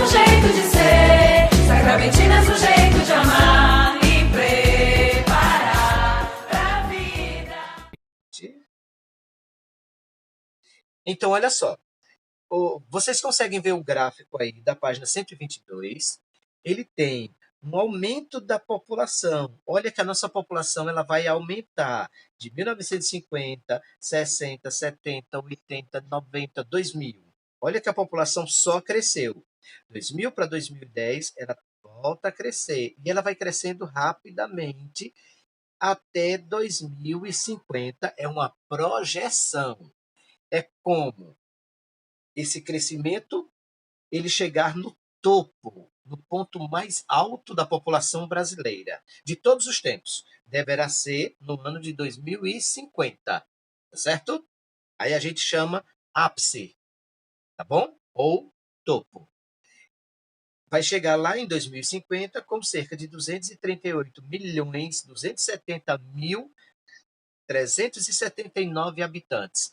nosso jeito de ser, Sacramentina, nosso jeito de amar e preparar pra vida. Então, olha só. Vocês conseguem ver o gráfico aí da página 122. Ele tem um aumento da população. Olha que a nossa população ela vai aumentar de 1950, 60, 70, 80, 90, 2000. Olha que a população só cresceu. 2000 para 2010, ela volta a crescer. E ela vai crescendo rapidamente até 2050. É uma projeção. É como esse crescimento ele chegar no topo, no ponto mais alto da população brasileira de todos os tempos. Deverá ser no ano de 2050, tá certo? Aí a gente chama ápice, tá bom? Ou topo. Vai chegar lá em 2050 com cerca de 238 milhões, 270 mil, 379 habitantes.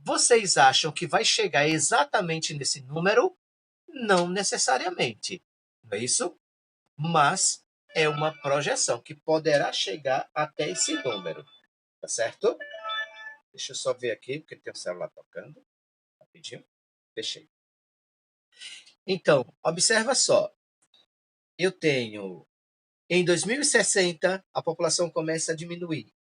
Vocês acham que vai chegar exatamente nesse número? Não necessariamente, não é isso? Mas é uma projeção que poderá chegar até esse número, tá certo? Deixa eu só ver aqui, porque tem o celular tocando. Rapidinho. Fechei. Então, observa só. Eu tenho... Em 2060, a população começa a diminuir.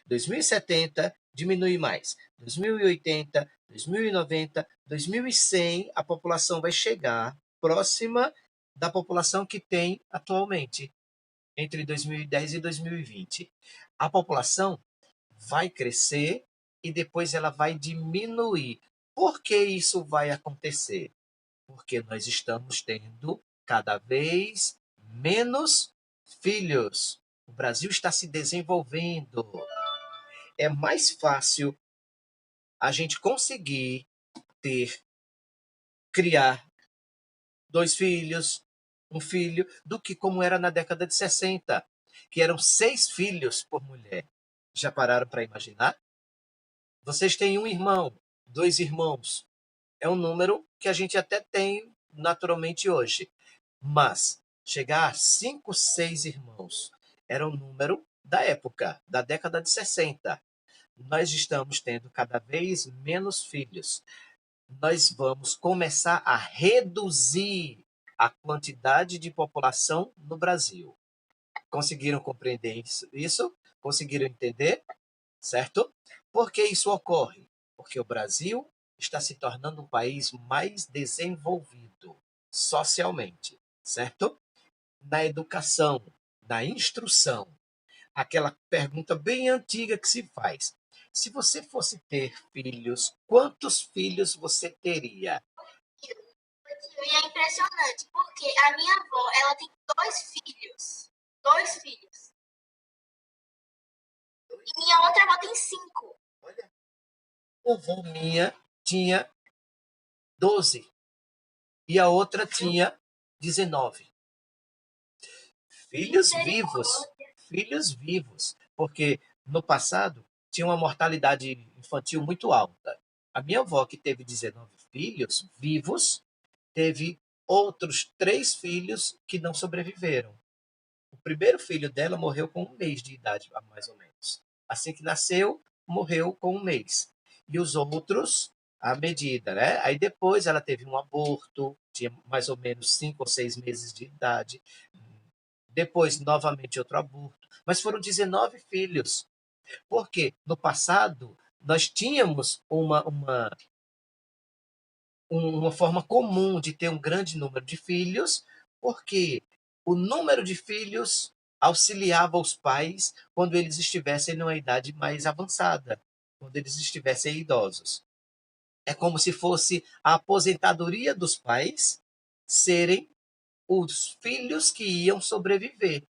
2070, diminui mais. 2080, 2090, 2100, a população vai chegar próxima da população que tem atualmente, entre 2010 e 2020. A população vai crescer e depois ela vai diminuir. Por que isso vai acontecer? Porque nós estamos tendo cada vez menos filhos. O Brasil está se desenvolvendo. É mais fácil a gente conseguir criar 2 filhos, um filho, do que como era na década de 60, que eram 6 filhos por mulher. Já pararam para imaginar? Vocês têm um irmão, 2 irmãos. É um número que a gente até tem naturalmente hoje. Mas chegar a 5, 6 irmãos era um número da época, da década de 60. Nós estamos tendo cada vez menos filhos. Nós vamos começar a reduzir a quantidade de população no Brasil. Conseguiram compreender isso? Conseguiram entender? Certo? Por que isso ocorre? Porque o Brasil está se tornando um país mais desenvolvido socialmente, certo? Na educação, na instrução. Aquela pergunta bem antiga que se faz. Se você fosse ter filhos, quantos filhos você teria? E é impressionante, porque a minha avó, ela tem 2 filhos. 2 filhos. E minha outra avó tem 5. Olha, a avó minha tinha 12 e a outra tinha 19. Filhos vivos, porque no passado tinha uma mortalidade infantil muito alta. A minha avó, que teve 19 filhos vivos, teve outros 3 filhos que não sobreviveram. O primeiro filho dela morreu com 1 mês de idade, mais ou menos. Assim que nasceu, morreu com 1 mês. E os outros, à medida, né? Aí depois ela teve um aborto, tinha mais ou menos 5 ou 6 meses de idade. Depois, novamente, outro aborto. Mas foram 19 filhos. Porque no passado, nós tínhamos uma forma comum de ter um grande número de filhos, porque o número de filhos auxiliava os pais quando eles estivessem numa idade mais avançada, quando eles estivessem idosos. É como se fosse a aposentadoria dos pais serem os filhos que iam sobreviver.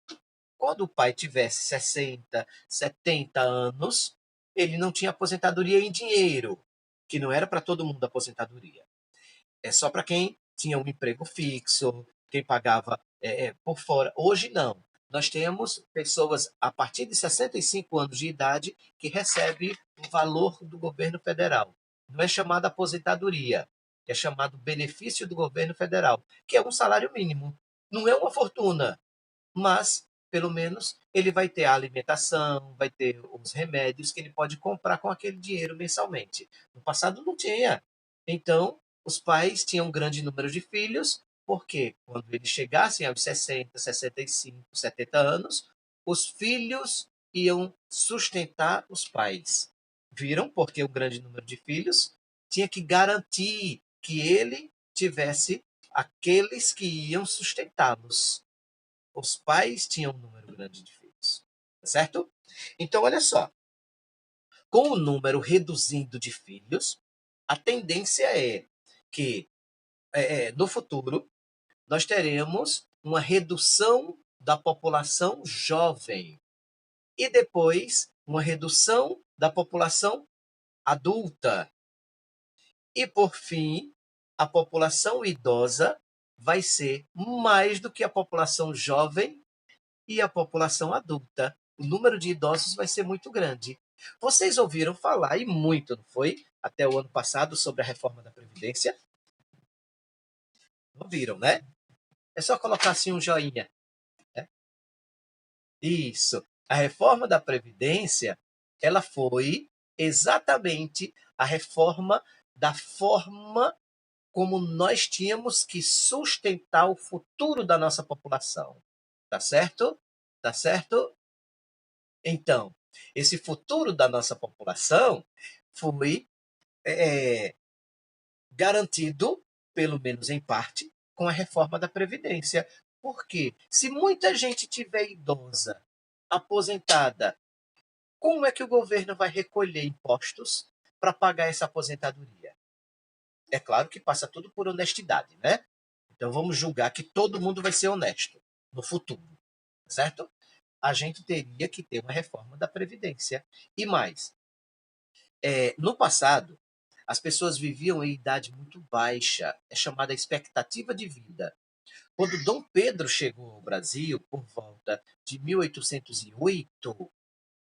Quando o pai tivesse 60, 70 anos, ele não tinha aposentadoria em dinheiro, que não era para todo mundo aposentadoria. É só para quem tinha um emprego fixo, quem pagava por fora. Hoje não. Nós temos pessoas a partir de 65 anos de idade que recebem o valor do governo federal. Não é chamada aposentadoria, que é chamado benefício do governo federal, que é um salário mínimo. Não é uma fortuna, mas pelo menos ele vai ter a alimentação, vai ter os remédios que ele pode comprar com aquele dinheiro mensalmente. No passado não tinha. Então, os pais tinham um grande número de filhos, porque quando eles chegassem aos 60, 65, 70 anos, os filhos iam sustentar os pais. Viram? Porque o grande número de filhos tinha que garantir que ele tivesse aqueles que iam sustentá-los. Os pais tinham um número grande de filhos, tá certo? Então, olha só, com o número reduzindo de filhos, a tendência é que no futuro nós teremos uma redução da população jovem e depois uma redução da população adulta. E, por fim, a população idosa vai ser mais do que a população jovem e a população adulta. O número de idosos vai ser muito grande. Vocês ouviram falar, e muito, não foi? Até o ano passado, sobre a reforma da Previdência? Ouviram, né? É só colocar assim um joinha. Né? Isso. A reforma da Previdência, ela foi exatamente a reforma da forma como nós tínhamos que sustentar o futuro da nossa população. Tá certo? Tá certo? Então, esse futuro da nossa população foi garantido, pelo menos em parte, com a reforma da Previdência. Porque se muita gente tiver idosa, aposentada, como é que o governo vai recolher impostos para pagar essa aposentadoria? É claro que passa tudo por honestidade, né? Então vamos julgar que todo mundo vai ser honesto no futuro, certo? A gente teria que ter uma reforma da Previdência. E mais, no passado, as pessoas viviam em idade muito baixa, é chamada expectativa de vida. Quando Dom Pedro chegou ao Brasil, por volta de 1808,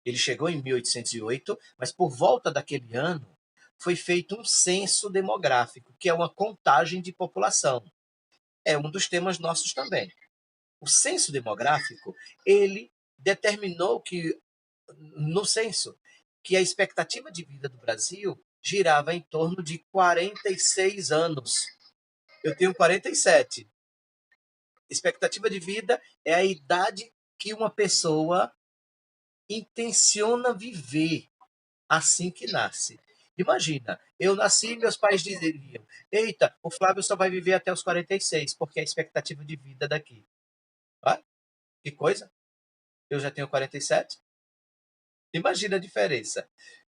ele chegou em 1808, mas por volta daquele ano, foi feito um censo demográfico, que é uma contagem de população. É um dos temas nossos também. O censo demográfico, ele determinou que, no censo, que a expectativa de vida do Brasil girava em torno de 46 anos. Eu tenho 47. Expectativa de vida é a idade que uma pessoa intenciona viver assim que nasce. Imagina, eu nasci e meus pais dizeriam: eita, o Flávio só vai viver até os 46, porque é a expectativa de vida daqui. Ah, que coisa? Eu já tenho 47. Imagina a diferença.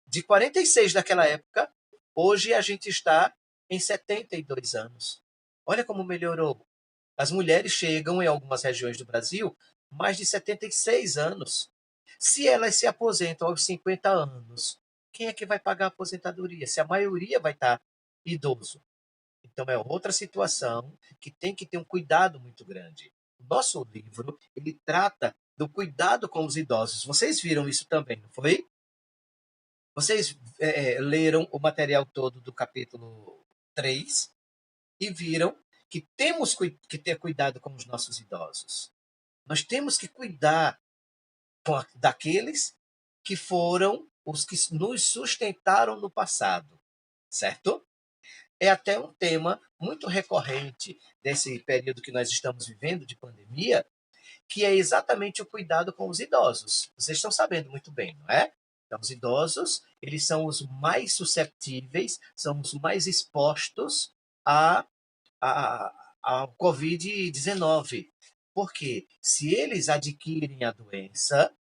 De 46 daquela época, hoje a gente está em 72 anos. Olha como melhorou. As mulheres chegam, em algumas regiões do Brasil, mais de 76 anos. Se elas se aposentam aos 50 anos, quem é que vai pagar a aposentadoria? Se a maioria vai estar idoso. Então é outra situação que tem que ter um cuidado muito grande. O nosso livro, ele trata do cuidado com os idosos. Vocês viram isso também, não foi? Vocês leram o material todo do capítulo 3 e viram que temos que ter cuidado com os nossos idosos. Nós temos que cuidar daqueles que foram os que nos sustentaram no passado, certo? É até um tema muito recorrente desse período que nós estamos vivendo de pandemia, que é exatamente o cuidado com os idosos. Vocês estão sabendo muito bem, não é? Então, os idosos, eles são os mais susceptíveis, são os mais expostos ao Covid-19. Porque se eles adquirem a doença,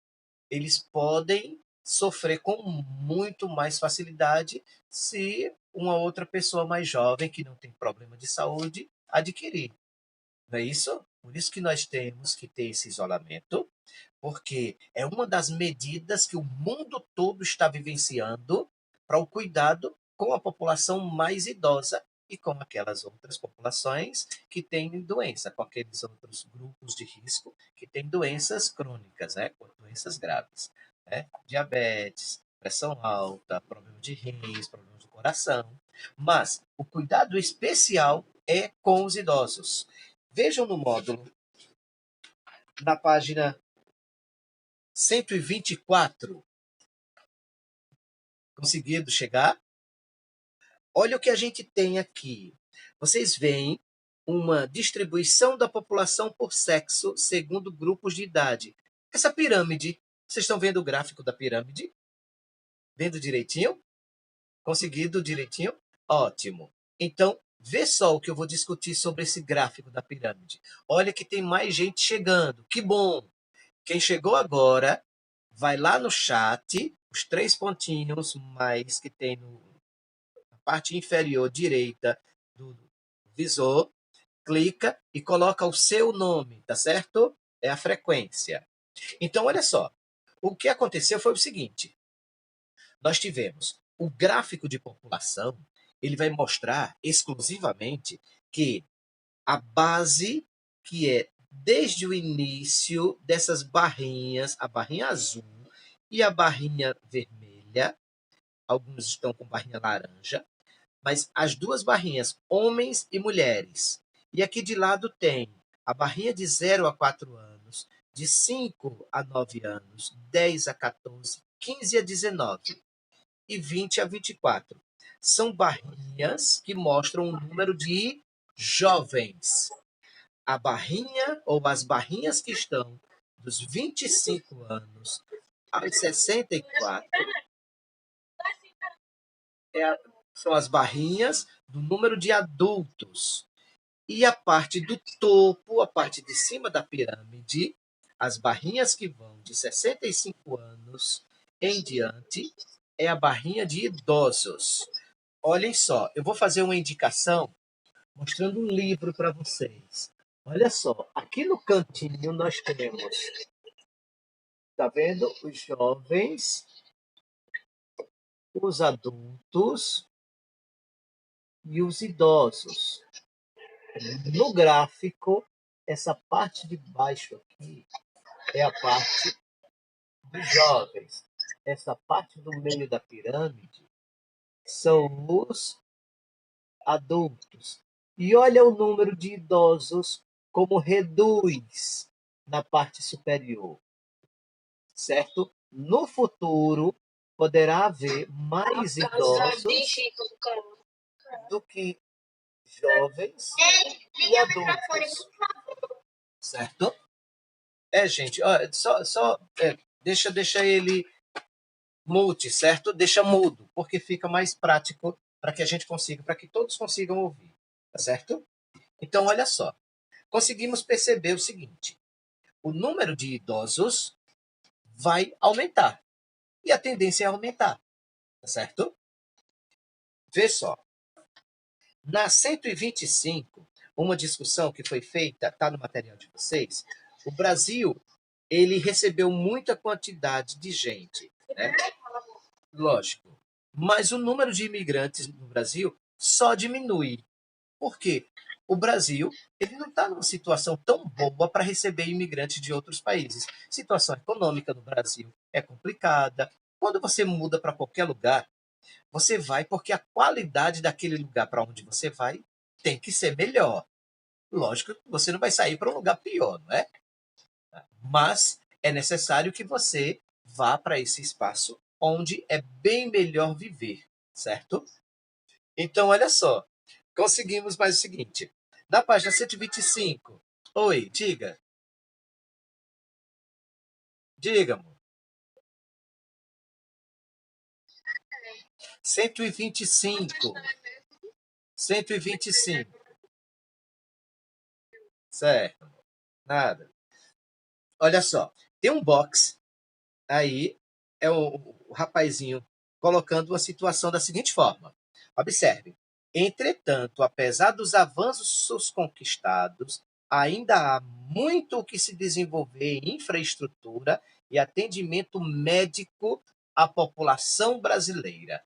eles podem sofrer com muito mais facilidade se uma outra pessoa mais jovem, que não tem problema de saúde, adquirir. Não é isso? Por isso que nós temos que ter esse isolamento, porque é uma das medidas que o mundo todo está vivenciando para o cuidado com a população mais idosa e com aquelas outras populações que têm doença, com aqueles outros grupos de risco que têm doenças crônicas, né? Doenças graves, né? Diabetes, pressão alta, problema de rins, problema do coração. Mas o cuidado especial é com os idosos. Vejam no módulo, na página 124. Conseguido chegar? Olha o que a gente tem aqui. Vocês veem uma distribuição da população por sexo segundo grupos de idade. Essa pirâmide, vocês estão vendo o gráfico da pirâmide? Vendo direitinho? Conseguido direitinho? Ótimo. Então, vê só o que eu vou discutir sobre esse gráfico da pirâmide. Olha que tem mais gente chegando. Que bom! Quem chegou agora, vai lá no chat, os 3 pontinhos mais que tem na parte inferior direita do visor, clica e coloca o seu nome, tá certo? É a frequência. Então, olha só. O que aconteceu foi o seguinte. Nós tivemos o gráfico de população, ele vai mostrar exclusivamente que a base, que é desde o início dessas barrinhas, a barrinha azul e a barrinha vermelha, alguns estão com barrinha laranja, mas as duas barrinhas, homens e mulheres. E aqui de lado tem a barrinha de 0 a 4 anos, de 5 a 9 anos, 10 a 14, 15 a 19 e 20 a 24. São barrinhas que mostram o número de jovens. A barrinha ou as barrinhas que estão dos 25 anos aos 64 são as barrinhas do número de adultos. E a parte do topo, a parte de cima da pirâmide, as barrinhas que vão de 65 anos em diante, é a barrinha de idosos. Olhem só, eu vou fazer uma indicação mostrando um livro para vocês. Olha só, aqui no cantinho nós temos, tá vendo? Os jovens, os adultos e os idosos. No gráfico, essa parte de baixo aqui é a parte dos jovens. Essa parte do meio da pirâmide são os adultos. E olha o número de idosos como reduz na parte superior, certo? No futuro, poderá haver mais idosos do que jovens e adultos, certo? Gente, deixa ele mute, certo? Deixa mudo, porque fica mais prático para que a gente consiga, para que todos consigam ouvir, tá certo? Então, olha só. Conseguimos perceber o seguinte: o número de idosos vai aumentar. E a tendência é aumentar, tá certo? Vê só. Na 125, uma discussão que foi feita, está no material de vocês, o Brasil, ele recebeu muita quantidade de gente, né? Lógico. Mas o número de imigrantes no Brasil só diminui. Por quê? O Brasil ele não está numa situação tão boa para receber imigrantes de outros países. A situação econômica no Brasil é complicada. Quando você muda para qualquer lugar, você vai porque a qualidade daquele lugar para onde você vai tem que ser melhor. Lógico que você não vai sair para um lugar pior, não é? Mas é necessário que você vá para esse espaço onde é bem melhor viver, certo? Então, olha só. Conseguimos mais o seguinte. Na página 125. Oi, diga. Diga, amor. 125. 125. Certo. Nada. Olha só. Tem um box. Aí é o rapazinho colocando uma situação da seguinte forma. Observe. Entretanto, apesar dos avanços conquistados, ainda há muito o que se desenvolver em infraestrutura e atendimento médico à população brasileira.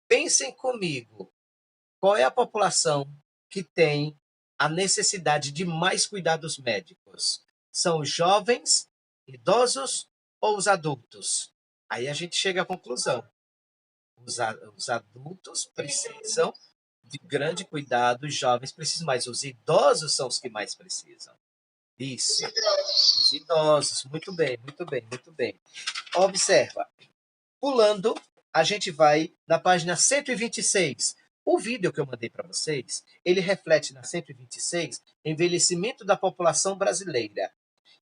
Pensem comigo, qual é a população que tem a necessidade de mais cuidados médicos? São os jovens, idosos ou os adultos? Aí a gente chega à conclusão. Os adultos precisam de grande cuidado, os jovens precisam mais, os idosos são os que mais precisam. Isso, os idosos, muito bem, muito bem, muito bem. Observa, pulando, a gente vai na página 126. O vídeo que eu mandei para vocês, ele reflete na 126 envelhecimento da população brasileira.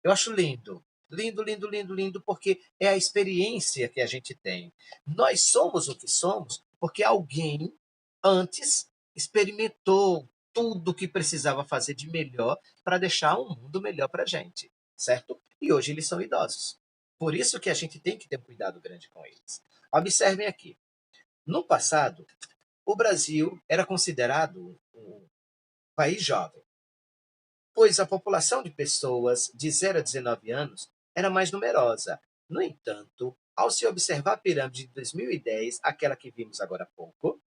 Eu acho lindo, lindo, lindo, lindo, lindo, porque é a experiência que a gente tem. Nós somos o que somos porque alguém antes experimentou tudo o que precisava fazer de melhor para deixar um mundo melhor para a gente, certo? E hoje eles são idosos. Por isso que a gente tem que ter um cuidado grande com eles. Observem aqui. No passado, o Brasil era considerado um país jovem, pois a população de pessoas de 0 a 19 anos era mais numerosa. No entanto, ao se observar a pirâmide de 2010, aquela que vimos agora há pouco,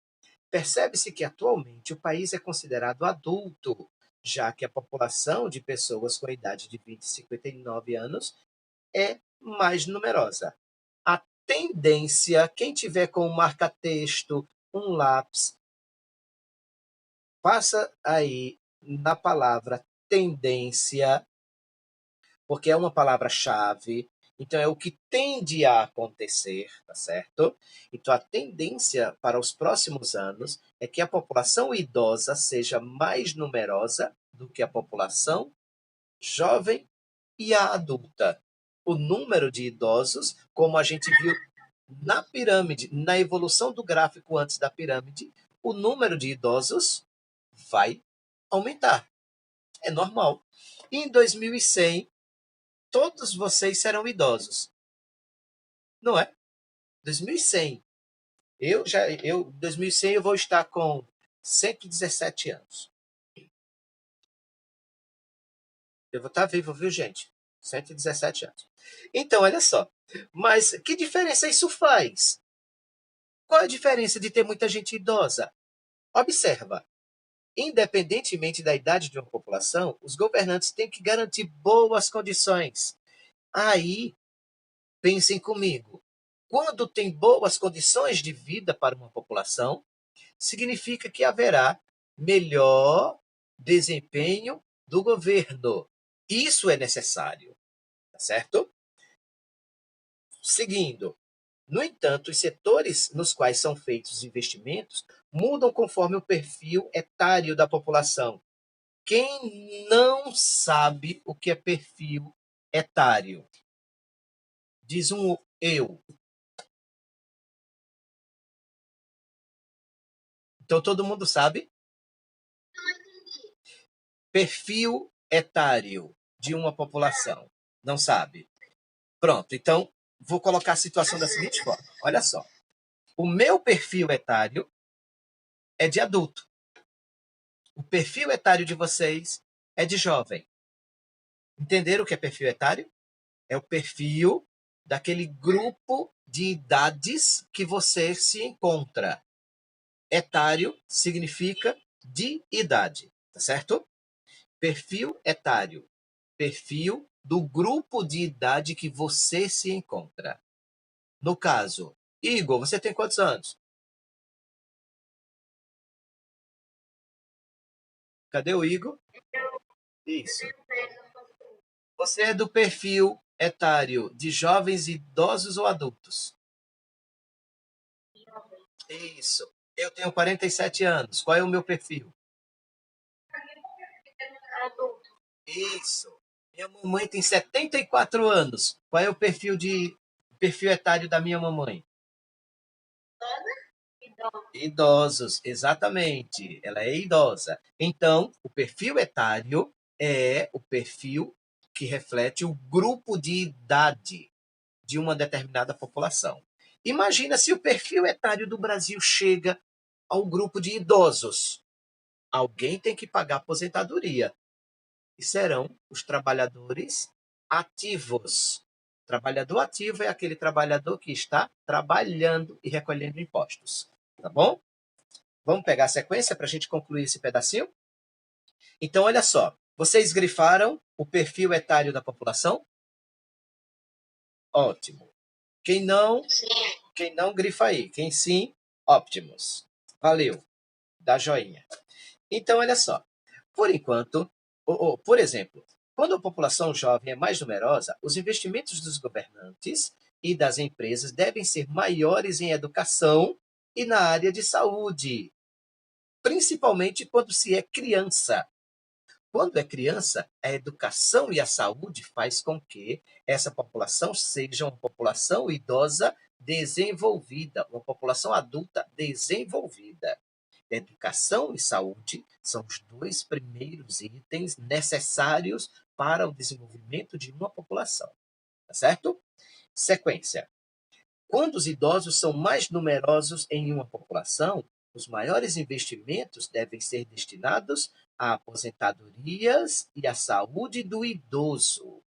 percebe-se que atualmente o país é considerado adulto, já que a população de pessoas com a idade de 20 e 59 anos é mais numerosa. A tendência, quem tiver com um marca-texto, um lápis, passa aí na palavra tendência, porque é uma palavra-chave, então é o que tende a acontecer, tá certo? Então a tendência para os próximos anos é que a população idosa seja mais numerosa do que a população jovem e a adulta. O número de idosos, como a gente viu na pirâmide, na evolução do gráfico antes da pirâmide, o número de idosos vai aumentar. É normal. E em 2100, todos vocês serão idosos. Não é? 2100. Em 2100 eu vou estar com 117 anos. Eu vou estar vivo, viu, gente? 117 anos. Então, olha só. Mas que diferença isso faz? Qual a diferença de ter muita gente idosa? Observa. Independentemente da idade de uma população, os governantes têm que garantir boas condições. Aí, pensem comigo. Quando tem boas condições de vida para uma população, significa que haverá melhor desempenho do governo. Isso é necessário, tá certo? Seguindo. No entanto, os setores nos quais são feitos os investimentos mudam conforme o perfil etário da população. Quem não sabe o que é perfil etário? Diz um eu. Então todo mundo sabe? Perfil etário de uma população. Não sabe? Pronto, então vou colocar a situação da seguinte forma. Olha só. O meu perfil etário é de adulto. O perfil etário de vocês é de jovem. Entenderam o que é perfil etário? É o perfil daquele grupo de idades que você se encontra. Etário significa de idade, tá certo? Perfil etário. Perfil do grupo de idade que você se encontra. No caso, Igor, você tem quantos anos? Cadê o Igor? Isso. Você é do perfil etário de jovens, idosos ou adultos? Isso. Eu tenho 47 anos. Qual é o meu perfil? Adulto. Isso. Minha mamãe tem 74 anos. Qual é o perfil etário da minha mamãe? Idosos, exatamente. Ela é idosa. Então, o perfil etário é o perfil que reflete o grupo de idade de uma determinada população. Imagina se o perfil etário do Brasil chega ao grupo de idosos. Alguém tem que pagar aposentadoria. E serão os trabalhadores ativos. Trabalhador ativo é aquele trabalhador que está trabalhando e recolhendo impostos. Tá bom? Vamos pegar a sequência para a gente concluir esse pedacinho? Então, olha só. Vocês grifaram o perfil etário da população? Ótimo. Quem não, grifa aí. Quem sim, óptimos. Valeu. Dá joinha. Então, olha só. Por enquanto, por exemplo, quando a população jovem é mais numerosa, os investimentos dos governantes e das empresas devem ser maiores em educação e na área de saúde, principalmente quando se é criança. Quando é criança, a educação e a saúde faz com que essa população seja uma população idosa desenvolvida, uma população adulta desenvolvida. Educação e saúde são os dois primeiros itens necessários para o desenvolvimento de uma população, tá certo? Sequência. Quando os idosos são mais numerosos em uma população, os maiores investimentos devem ser destinados a aposentadorias e à saúde do idoso.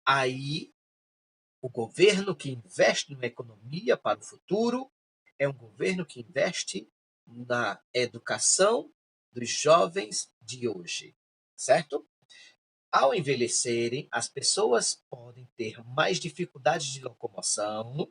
Aí, o governo que investe na economia para o futuro é um governo que investe na educação dos jovens de hoje, certo? Ao envelhecerem, as pessoas podem ter mais dificuldades de locomoção,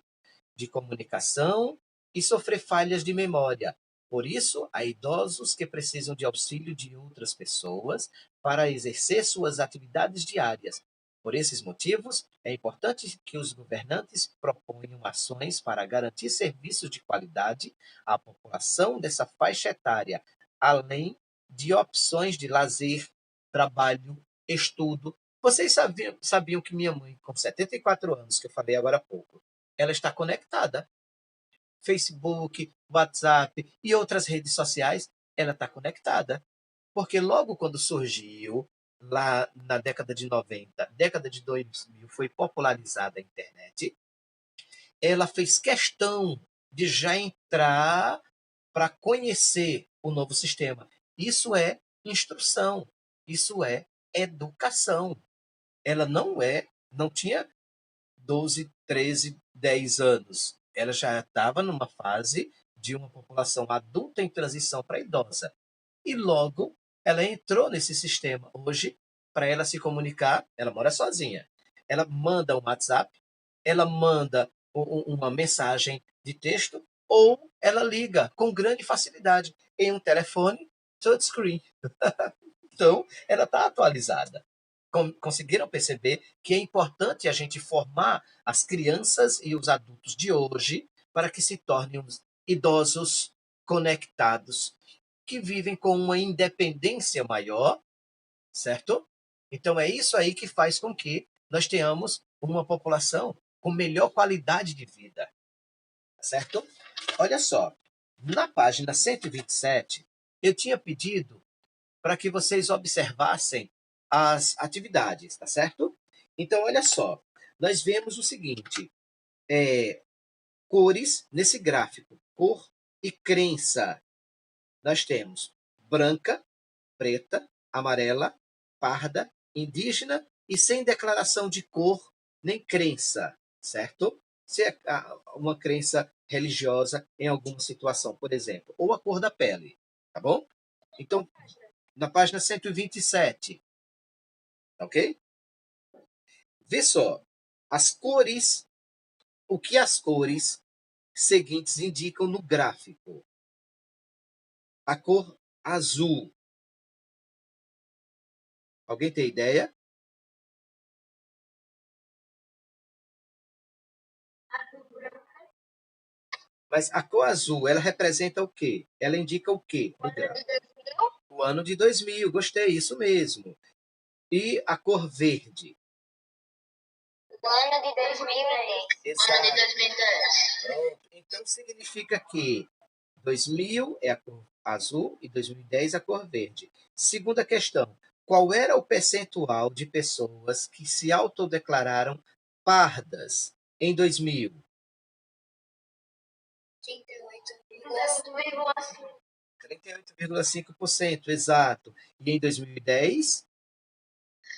de comunicação e sofrer falhas de memória. Por isso, há idosos que precisam de auxílio de outras pessoas para exercer suas atividades diárias. Por esses motivos, é importante que os governantes proponham ações para garantir serviços de qualidade à população dessa faixa etária, além de opções de lazer, trabalho, estudo. Vocês sabiam que minha mãe, com 74 anos, que eu falei agora há pouco, ela está conectada. Facebook, WhatsApp e outras redes sociais, ela está conectada. Porque logo quando surgiu, lá na década de 90, década de 2000, foi popularizada a internet, ela fez questão de já entrar para conhecer o novo sistema. Isso é instrução, isso é educação. Ela não tinha 12, 13, 10 anos. Ela já estava numa fase de uma população adulta em transição para idosa. E logo ela entrou nesse sistema. Hoje, para ela se comunicar, ela mora sozinha. Ela manda um WhatsApp, ela manda uma mensagem de texto ou ela liga com grande facilidade em um telefone touchscreen. Então, ela está atualizada. Conseguiram perceber que é importante a gente formar as crianças e os adultos de hoje para que se tornem uns idosos conectados, que vivem com uma independência maior, certo? Então é isso aí que faz com que nós tenhamos uma população com melhor qualidade de vida, certo? Olha só, na página 127, eu tinha pedido para que vocês observassem as atividades, tá certo? Então, olha só, nós vemos o seguinte, cores nesse gráfico, cor e crença. Nós temos branca, preta, amarela, parda, indígena e sem declaração de cor nem crença, certo? Se é uma crença religiosa em alguma situação, por exemplo, ou a cor da pele, tá bom? Então, na página 127, ok? Vê só, as cores, o que as cores seguintes indicam no gráfico. A cor azul. Alguém tem ideia? Mas a cor azul, ela representa o quê? Ela indica o quê no gráfico? O ano de 2000, gostei, isso mesmo. E a cor verde? O ano de 2010. Exato. Ano de 2010. Pronto. Então significa que 2000 é a cor azul e 2010 a cor verde. Segunda questão. Qual era o percentual de pessoas que se autodeclararam pardas em 2000? 38,5%. 38,5%, exato. E em 2010?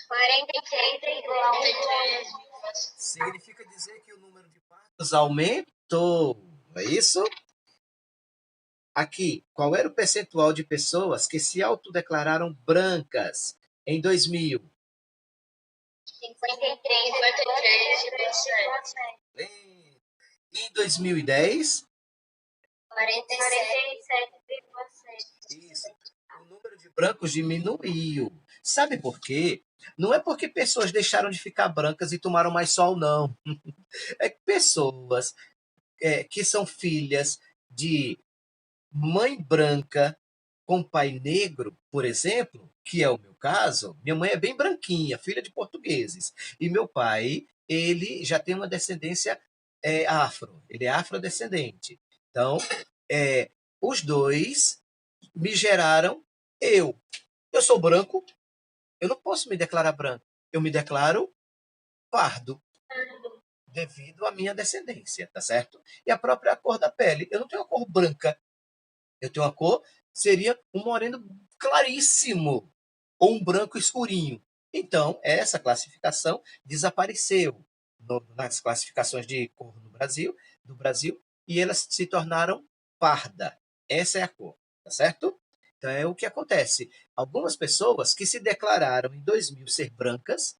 43,1%. Significa dizer que o número de partos aumentou, não é isso? Aqui, qual era o percentual de pessoas que se autodeclararam brancas em 2000? 53,7%. E em 2010? 47,7%. brancos diminuiu. Sabe por quê? Não é porque pessoas deixaram de ficar brancas e tomaram mais sol, não. É que pessoas que são filhas de mãe branca com pai negro, por exemplo, que é o meu caso, minha mãe é bem branquinha, filha de portugueses, e meu pai, ele já tem uma descendência afro, ele é afrodescendente. Então, os dois me geraram eu. Eu sou branco, eu não posso me declarar branco, eu me declaro pardo, devido à minha descendência, tá certo? E a própria cor da pele, eu não tenho a cor branca, eu tenho uma cor, seria um moreno claríssimo ou um branco escurinho. Então, essa classificação desapareceu nas classificações de cor do Brasil, e elas se tornaram parda. Essa é a cor, tá certo? Então, é o que acontece. Algumas pessoas que se declararam em 2000 ser brancas,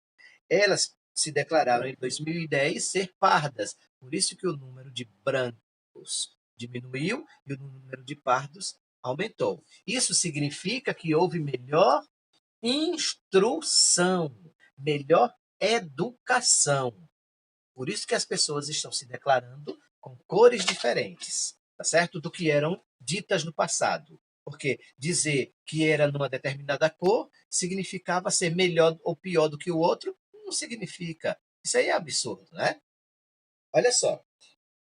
elas se declararam em 2010 ser pardas. Por isso que o número de brancos diminuiu e o número de pardos aumentou. Isso significa que houve melhor instrução, melhor educação. Por isso que as pessoas estão se declarando com cores diferentes, tá certo? Do que eram ditas no passado. Porque dizer que era numa determinada cor significava ser melhor ou pior do que o outro, não significa. Isso aí é absurdo, né? Olha só,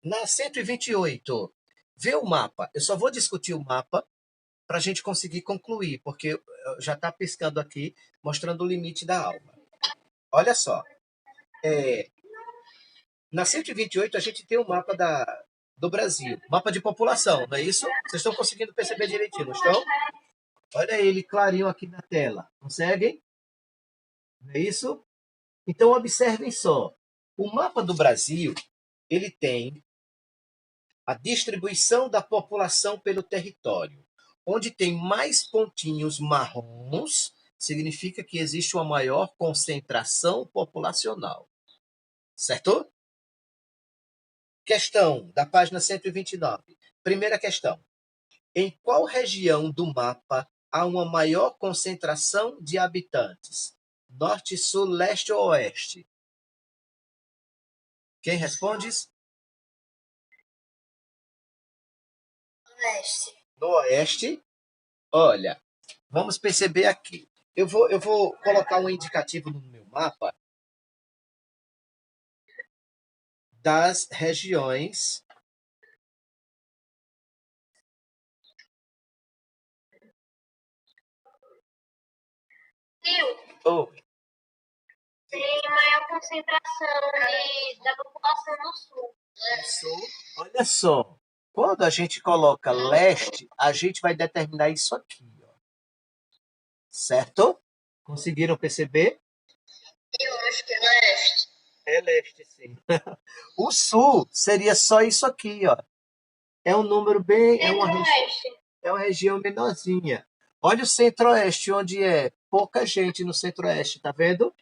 na 128, vê o mapa. Eu só vou discutir o mapa para a gente conseguir concluir, porque já está piscando aqui, mostrando o limite da aula. Olha só, na 128 a gente tem o mapa do Brasil, mapa de população, não é isso? Vocês estão conseguindo perceber direitinho, não estão? Olha ele clarinho aqui na tela. Conseguem? Não é isso? Então observem só. O mapa do Brasil, ele tem a distribuição da população pelo território. Onde tem mais pontinhos marrons, significa que existe uma maior concentração populacional. Certo? Questão da página 129. Primeira questão. Em qual região do mapa há uma maior concentração de habitantes? Norte, sul, leste ou oeste? Quem responde? Oeste. No oeste. Olha, vamos perceber aqui. Eu vou colocar um indicativo no meu mapa das regiões. Rio Oh, tem maior concentração da população no sul. sul. Olha só. Quando a gente coloca leste, a gente vai determinar isso aqui, ó. Certo? Conseguiram perceber? Eu acho que é leste. É leste, sim. O sul seria só isso aqui, ó. É um número bem. Centro-oeste. É uma região menorzinha. Olha o centro-oeste, onde é pouca gente no centro-oeste, tá vendo?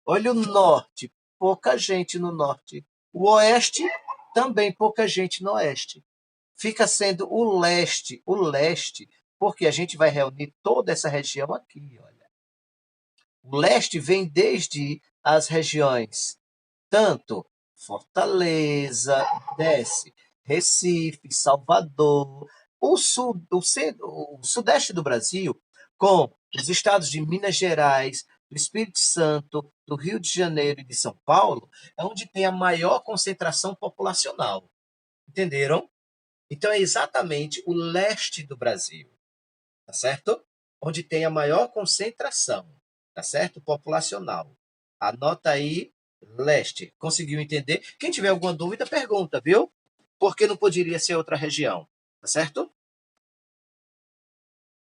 Olha o norte, pouca gente no norte. O oeste, também pouca gente no oeste. Fica sendo o leste, porque a gente vai reunir toda essa região aqui, olha. O leste vem desde as regiões tanto Fortaleza, desce, Recife, Salvador, o sudeste do Brasil, com os estados de Minas Gerais, do Espírito Santo, do Rio de Janeiro e de São Paulo, é onde tem a maior concentração populacional. Entenderam? Então é exatamente o leste do Brasil, tá certo? Onde tem a maior concentração, tá certo? Populacional. Anota aí, leste. Conseguiu entender? Quem tiver alguma dúvida, pergunta, viu? Por que não poderia ser outra região? Tá certo?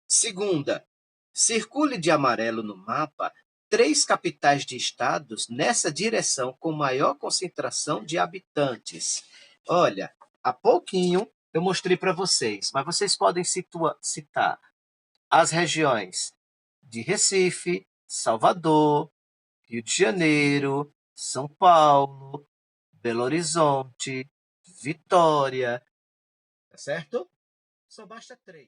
Segunda, circule de amarelo no mapa 3 capitais de estados nessa direção com maior concentração de habitantes. Olha, há pouquinho eu mostrei para vocês, mas vocês podem citar as regiões de Recife, Salvador, Rio de Janeiro, São Paulo, Belo Horizonte, Vitória, tá certo? Só basta 3.